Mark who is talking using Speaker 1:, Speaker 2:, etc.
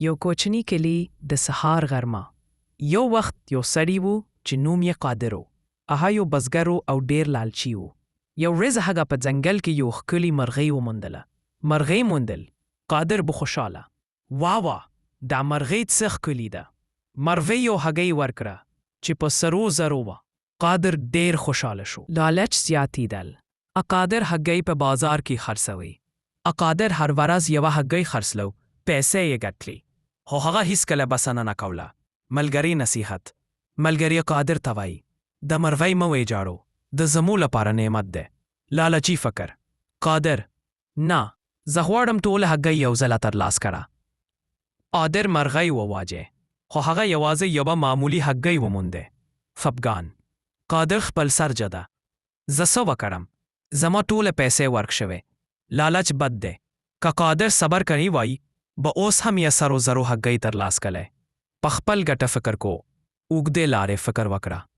Speaker 1: یو کوچنی کلی د سهار غرمه. یو وخت یو سړی و چې نوم یې قادر و. هغه یو بزګر او ډېر لالچي و. یو ورځ هغه په ځنګل کې یو ښکلي مرغۍ وموندله. مرغۍ موندل. قادر به خوشحاله. واه دا مرغۍ څه ښکلې ده. مرغۍ یو هګۍ ورکړه چې په سرو زرو وه. قادر ډېر خوشحاله شو. لالچ زیاتېدل. قادر هګۍ په بازار کې خرڅوي. قادر هر ورځ یوه هګۍ خرڅلو. پیسې یې ګټلې. خو هغه هیڅکله بسنه نه کوله. ملګري نصیحت. ملګري قادر ته وایي د مرغۍ مه ویجاړو. د زموږ لپاره نعمت دی. لالچي فکر. قادر: نه، زه غواړم ټوله هګۍ یو ځله ترلاسه کړه. قادر مرغۍ وواجه، خو هغه یوازې یوه معمولي هګۍ ومونده. خفګان. قادر خپل سر جده. زه څه وکړم؟ زما ټوله پیسې ورک شوې. لالچ بد دی. که قادر صبر کوي وای به اوس هم یې سرو زرو هګۍ ترلاسه کړی. په خپل ګټه فکر کو. اوږدې لارې فکر وکړه.